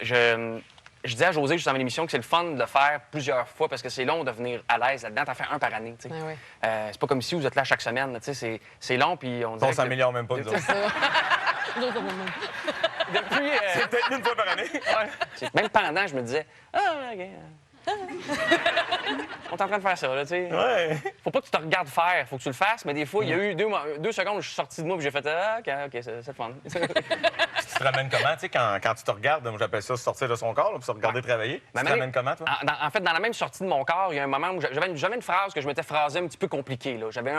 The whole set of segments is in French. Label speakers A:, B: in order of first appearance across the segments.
A: je disais à José, juste avant l'émission, que c'est le fun de le faire plusieurs fois parce que c'est long de venir à l'aise là-dedans. T'en fais un par année, tu sais.
B: Oui.
A: C'est pas comme ici, vous êtes là chaque semaine, tu sais. C'est long, puis on dirait
C: On s'améliore même pas, nous autres.
A: Depuis...
C: C'est peut-être une fois par année.
A: Même pendant, je me disais, OK. On est en train de faire ça, là, tu sais.
C: Ouais.
A: Faut pas que tu te regardes faire, faut que tu le fasses, mais des fois, il y a eu 2 secondes où je suis sorti de moi, puis j'ai fait, OK, c'est le fun.
C: Tu te ramènes comment, tu sais, quand tu te regardes, moi j'appelle ça sortir de son corps, là, puis se regarder travailler. Tu te ramènes comment, toi?
A: En fait, dans la même sortie de mon corps, il y a un moment où j'avais une phrase que je m'étais phrasée un petit peu compliquée, là. J'avais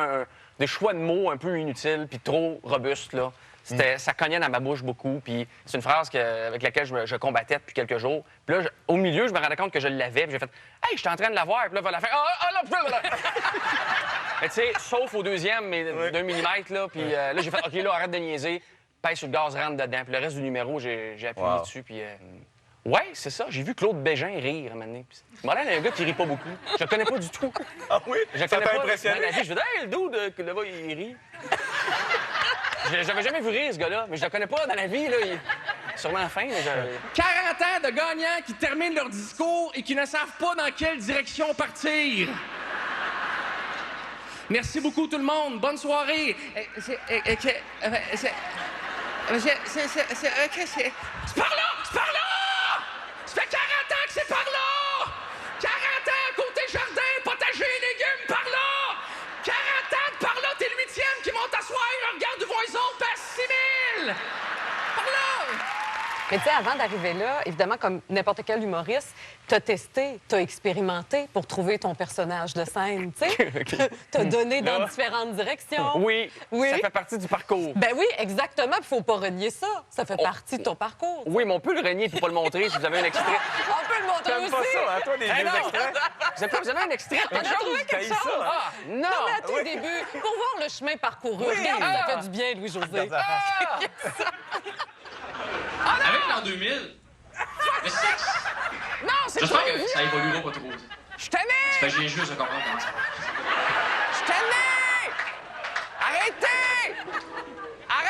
A: des choix de mots un peu inutiles, puis trop robustes, là. Ça cognait dans ma bouche beaucoup, puis c'est une phrase avec laquelle je combattais depuis quelques jours. Puis là, au milieu, je me rendais compte que je l'avais, puis j'ai fait « Hey, je suis en train de l'avoir! » Puis là, elle a fait « là! » Mais tu sais, sauf au deuxième, mais d'1 millimètre, là, puis là, j'ai fait « OK, là, arrête de niaiser, pèse sur le gaz, rentre dedans. » Puis le reste du numéro, j'ai appuyé dessus, puis... Ouais, c'est ça. J'ai vu Claude Bégin rire, un moment donné. Il m'a l'air d'un gars qui rit pas beaucoup. Je le connais pas du tout.
C: Ah oui?
A: Je
C: Ça
A: connais
C: t'a
A: pas
C: impressionné?
A: dans la vie. Je me dis, hey, le dude, que là-bas, il rit. J'avais jamais vu rire, ce gars-là, mais je le connais pas dans la vie, là. Il est sûrement fin, mais
D: 40 ans de gagnants qui terminent leur discours et qui ne savent pas dans quelle direction partir. Merci beaucoup, tout le monde. Bonne soirée. C'est par là! C'est par là! Ça fait 40 ans que c'est par là! 40 ans, côté jardin, potager, légumes, par là! 40 ans de par là, t'es le 8e qui monte à soir, regarde de voir les autres, passe 6 000! Par là!
B: Mais tu sais, avant d'arriver là, évidemment, comme n'importe quel humoriste, t'as testé, t'as expérimenté pour trouver ton personnage de scène, tu sais. T'as donné dans différentes directions.
A: Oui, ça fait partie du parcours.
B: Ben oui, exactement, il faut pas renier ça. Ça fait partie de ton parcours.
A: Oui, mais on peut le renier et pas le montrer si vous avez un extrait.
B: On peut le montrer
C: T'aimes
B: aussi.
C: pas ça, hein, toi, des vieux
A: non.
C: extraits?
A: Vous avez un extrait de
B: On
A: quelque
B: a trouvé
A: chose?
B: quelque chose.
C: ça, hein?
A: Ah, non!
B: Non, mais à tout début, pour voir le chemin parcouru. Regarde, ça fait du bien, Louis-José.
E: Avec l'an 2000, le sexe,
A: Non, c'est
E: j'espère
A: trop
E: que
A: vieux.
E: ça évoluera pas trop.
A: Je t'aimais!
E: Ça fait juste de comprendre comment ça marche.
A: Je t'aimais! Arrêtez!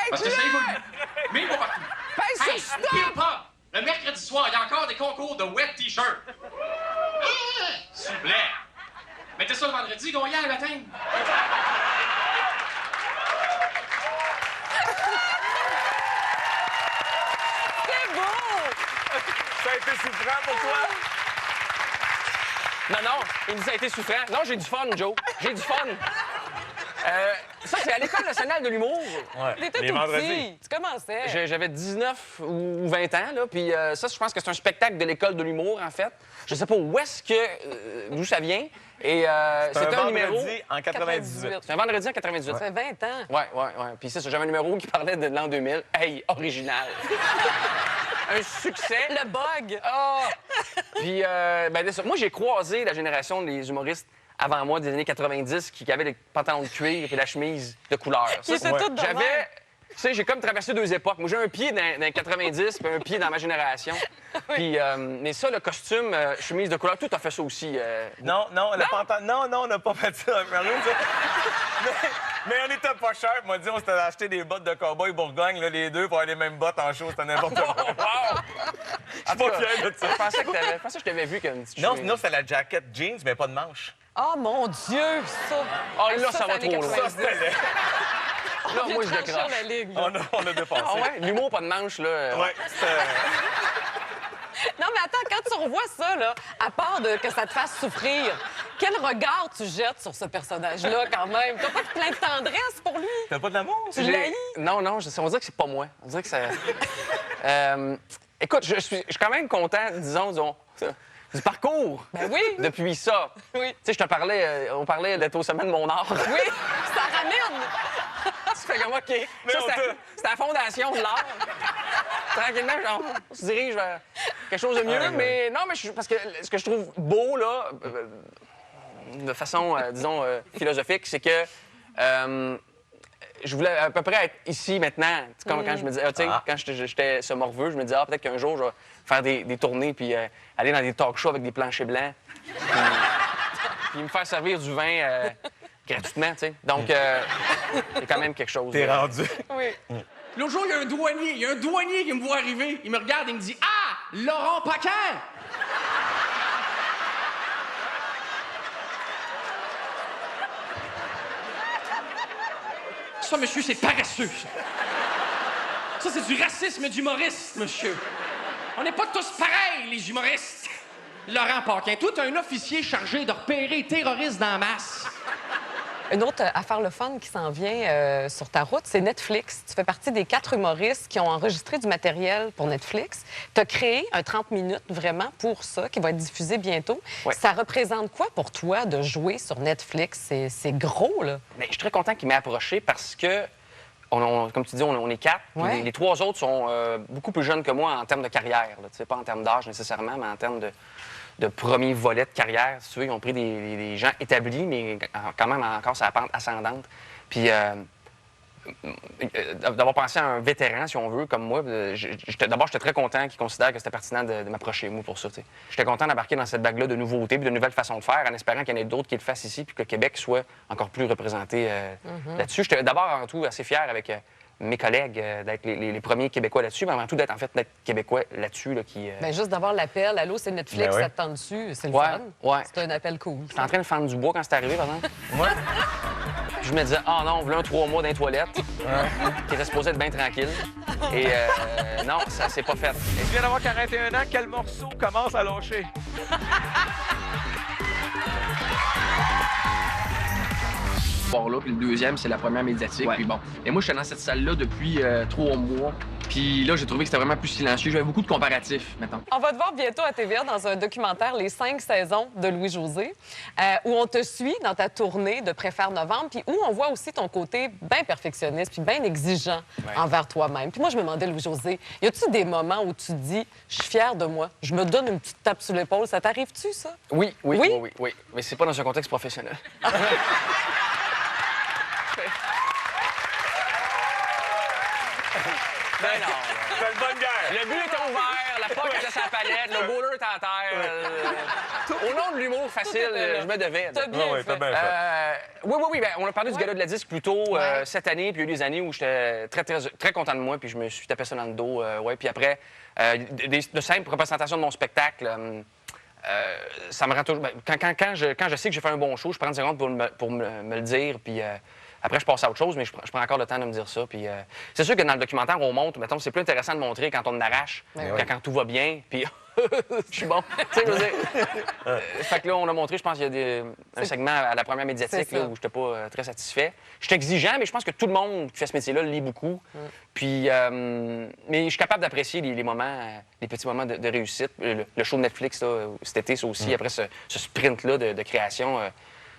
E: Parce que ça
A: Arrête-le!
E: évolue. Mais pas partout.
A: Pèse
E: Hey,
A: sur
E: Peel
A: stop!
E: Pop, le mercredi soir, il y a encore des concours de wet t-shirt. S'il vous plaît. Mettez ça le vendredi, gagnant le matin.
B: C'est beau!
C: Ça a été souffrant pour toi?
A: Non, il nous a été souffrant. Non, j'ai du fun, Joe. J'ai du fun. Ça, c'est à l'École nationale de l'humour.
C: Ouais.
B: T'étais
C: Les
B: tout
C: vendredis.
B: petit. Tu commençais.
A: J'avais 19 ou 20 ans, là, puis ça, je pense que c'est un spectacle de l'École de l'humour, en fait. Je sais pas où est-ce que... d'où ça vient. Et c'était un numéro...
C: vendredi en 98.
A: C'est un vendredi en 98.
B: Ça fait 20 ans.
A: Ouais. Puis c'est ça, j'avais un numéro qui parlait de l'an 2000. Hey, original. Un succès.
B: Le bug.
A: Ah! Puis, c'est ça. Moi, j'ai croisé la génération des humoristes avant moi, des années 90, qui avaient les pantalons de cuir et la chemise de couleur.
B: Qui étaient toutes de
A: J'avais...
B: même.
A: Tu sais, j'ai comme traversé 2 époques. Moi, j'ai un pied dans les 90 puis un pied dans ma génération. Puis, mais ça, le costume, chemise de couleur, tout a fait ça aussi.
C: Non, le pantalon. Non, on n'a pas fait ça. Mais on était pas cher. Moi, dit, on s'était acheté des bottes de cow-boy Bourgogne, là, les deux, pour avoir les mêmes bottes en chaud. C'était n'importe quoi.
A: Wow!
C: Je suis pas fier de ça.
A: Je pensais que je t'avais vu comme...
C: Non, c'était la jacket jeans, mais pas de manches.
B: Oh mon Dieu, ça.
A: Ah, là, ça va
B: c'est années
A: trop loin.
B: 90.
C: Ça, c'était...
A: Là, moi, je
B: Franchir
A: décroche.
B: la ligne, là.
C: On a dépassé.
A: Ah ouais? L'humour, pas de manche, là.
C: Ouais, c'était...
B: Non, mais attends, quand tu revois ça, là, à part de que ça te fasse souffrir, quel regard tu jettes sur ce personnage-là, quand même? T'as pas plein de tendresse pour lui?
C: T'as pas de l'amour?
B: Tu l'haïs?
A: Non, on dirait que c'est pas moi. On dirait que ça... Écoute, je suis quand même content, disons, du parcours.
B: Ben oui.
A: Depuis ça.
B: Oui.
A: Tu sais, je te parlais, on parlait d'être au sommet de mon art.
B: Oui, ça ramène.
A: Tu fais comme, OK.
C: Mais
A: Ça,
C: on
A: c'est la fondation de l'art. Tranquillement, genre, on se dirige vers quelque chose de mieux. Mais non, mais parce que ce que je trouve beau, là, de façon, disons, philosophique, c'est que je voulais à peu près être ici maintenant. Tu sais, comme quand je me disais, tu sais, quand j'étais ce morveux, je me disais, peut-être qu'un jour, je vais faire des tournées puis aller dans des talk shows avec des planchers blancs. Puis me faire servir du vin gratuitement, tu sais. Donc, c'est quand même quelque chose.
C: T'es rendu.
B: Oui.
D: L'autre jour, il y a un douanier qui me voit arriver. Il me regarde et il me dit « Ah! Laurent Paquin! Ça, monsieur, c'est paresseux, ça. Ça, c'est du racisme d'humoriste, monsieur. On n'est pas tous pareils, les humoristes. Laurent Paquin, toi, t'es un officier chargé de repérer les terroristes dans la masse.
B: Une autre affaire le fun qui s'en vient sur ta route, c'est Netflix. Tu fais partie des 4 humoristes qui ont enregistré du matériel pour Netflix. Tu as créé un 30 minutes vraiment pour ça, qui va être diffusé bientôt.
A: Ouais.
B: Ça représente quoi pour toi de jouer sur Netflix? C'est gros, là.
A: Mais je suis très content qu'il m'ait approché parce que, comme tu dis, on est 4. Puis
B: Ouais.
A: Les 3 autres sont beaucoup plus jeunes que moi en termes de carrière. Là. Tu sais, pas en termes d'âge nécessairement, mais en termes de premier volet de carrière. Si tu veux, ils ont pris des gens établis, mais quand même encore sur la pente ascendante. Puis d'avoir pensé à un vétéran, si on veut, comme moi, d'abord, j'étais très content qu'ils considèrent que c'était pertinent de m'approcher, moi, pour ça. T'sais. J'étais content d'embarquer dans cette vague-là de nouveautés puis de nouvelles façons de faire, en espérant qu'il y en ait d'autres qui le fassent ici puis que le Québec soit encore plus représenté là-dessus. J'étais d'abord, avant tout, assez fier avec mes collègues d'être les premiers Québécois là-dessus, mais avant tout d'être Québécois là-dessus. Là, qui,
B: Bien, juste d'avoir l'appel, allô, c'est Netflix,
C: Ben ouais.
B: ça te tend dessus, c'est le
A: Ouais,
B: fun.
A: ouais.
B: C'est un appel cool.
A: J'étais en train de fendre du bois quand c'est arrivé, par exemple.
C: Ouais.
A: Puis je me disais, ah non, on voulait un 3 mois dans les toilettes, qui était supposé être bien tranquille. Et non, ça s'est pas fait.
C: Et tu viens d'avoir 41 ans, quel morceau commence à lâcher?
E: Là, puis le deuxième, c'est la première médiatique. Puis bon. Et moi, j'étais dans cette salle-là depuis 3 mois. Puis là, j'ai trouvé que c'était vraiment plus silencieux. J'avais beaucoup de comparatifs, maintenant.
B: On va te voir bientôt à TVA dans un documentaire, Les 5 saisons de Louis-José, où on te suit dans ta tournée de Préfère Novembre, puis où on voit aussi ton côté bien perfectionniste puis bien exigeant envers toi-même. Puis moi, je me demandais, Louis-José, y a-tu des moments où tu te dis, je suis fière de moi, je me donne une petite tape sur l'épaule, ça t'arrive-tu, ça?
A: Oui.
B: Oui?
A: Mais c'est pas dans un contexte professionnel. Ben non.
C: C'est une bonne guerre.
A: Le but était ouvert, la poque était sur la palette, le bowler était à terre. Au nom de l'humour facile, je me devais.
B: T'as bien
C: Ouais,
B: fait.
C: t'as bien fait.
A: Oui. Ben, on a parlé du
B: Ouais.
A: gala de la disque plus tôt
B: Ouais.
A: cette année, puis il y a eu des années où j'étais très content de moi, puis je me suis tapé ça dans le dos. Ouais. Puis après, de simples représentations de mon spectacle. Ça me rend toujours. Ben, quand je sais que j'ai fait un bon show, je prends 10 secondes pour me le dire, puis après, je passe à autre chose, mais je prends encore le temps de me dire ça. Puis c'est sûr que dans le documentaire, on montre, mettons, c'est plus intéressant de montrer quand on arrache, quand tout va bien, puis je suis bon. Tu sais, je veux dire. Fait que là, on a montré, je pense qu'il y a un segment à la première médiatique
B: C'est ça.
A: là, où je n'étais pas très satisfait. Je suis exigeant, mais je pense que tout le monde qui fait ce métier-là le lit beaucoup. Puis, mais je suis capable d'apprécier les moments, les petits moments de réussite. Le show de Netflix, là, cet été, ça aussi, après ce sprint-là de création,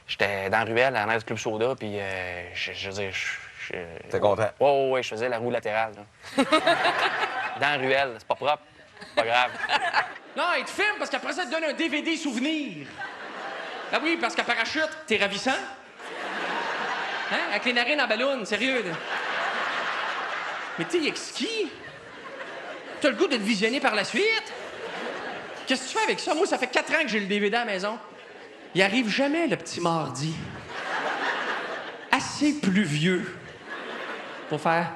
A: j'étais dans la ruelle, en air du Club Soda, puis je veux dire...
C: T'es content?
A: Oui, je faisais la roue latérale. Là. Dans la ruelle, c'est pas propre, pas grave.
D: Non, il te filme parce qu'après ça, il te donne un DVD souvenir. Ah oui, parce qu'à parachute, t'es ravissant. Hein? Avec les narines en ballon, sérieux. Là. Mais t'es exquis. T'as le goût de te visionner par la suite. Qu'est-ce que tu fais avec ça? Moi, ça fait 4 ans que j'ai le DVD à la maison. Il arrive jamais, le petit mardi. Assez pluvieux pour faire...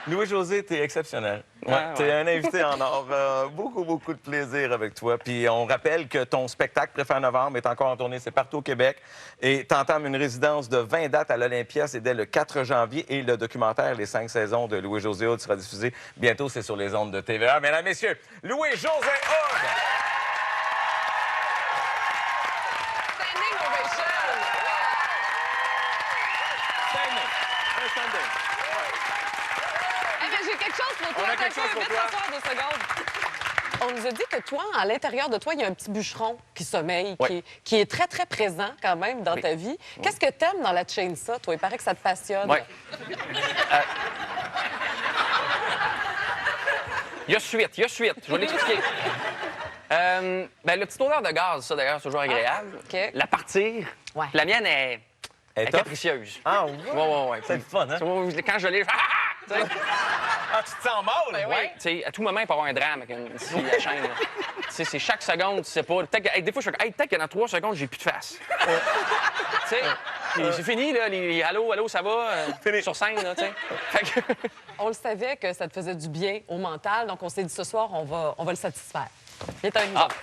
C: Louis-José, t'es exceptionnel.
A: Ouais.
C: T'es un invité en or. Beaucoup de plaisir avec toi. Puis on rappelle que ton spectacle Préfère Novembre est encore en tournée. C'est partout au Québec. Et t'entames une résidence de 20 dates à l'Olympia. C'est dès le 4 janvier. Et le documentaire Les 5 saisons de Louis-José Hood sera diffusé bientôt. C'est sur les ondes de TVA. Mesdames, messieurs, Louis-José Hood!
B: Standing ovation! Eh bien, j'ai quelque chose pour toi.
C: On a quelque chose pour
B: Vite,
C: toi.
B: s'asseoir 2 secondes. On nous a dit que toi, à l'intérieur de toi, il y a un petit bûcheron qui sommeille,
A: Oui.
B: qui est très, très présent quand même dans ta vie. Qu'est-ce que t'aimes dans la chainsaw, toi? Il paraît que ça te passionne.
A: Oui. Il y a suite. Je vais l'expliquer. Ben, le petit odeur de gaz, ça, d'ailleurs, c'est toujours agréable.
B: OK.
A: La partir,
B: Ouais.
A: la mienne est
C: Et toi?
A: capricieuse.
C: Ah, ouais.
A: Ouais.
C: C'est le fun, hein?
A: Quand je l'ai, je fais, ah! Tu sais?
C: Ah, tu te sens mal?
A: Ouais, tu sais, à tout moment, il peut y avoir un drame avec une scie à chaîne. là. Tu sais, c'est chaque seconde, tu sais pas. Peut-être que, des fois, je fais, peut-être que dans 3 secondes, j'ai plus de face. Tu sais, puis c'est fini, là, les allô, allô, ça va? Sur scène, là, tu sais. Fait que-
B: On le savait que ça te faisait du bien au mental, donc on s'est dit ce soir, on va le satisfaire. Viens avec nous autres.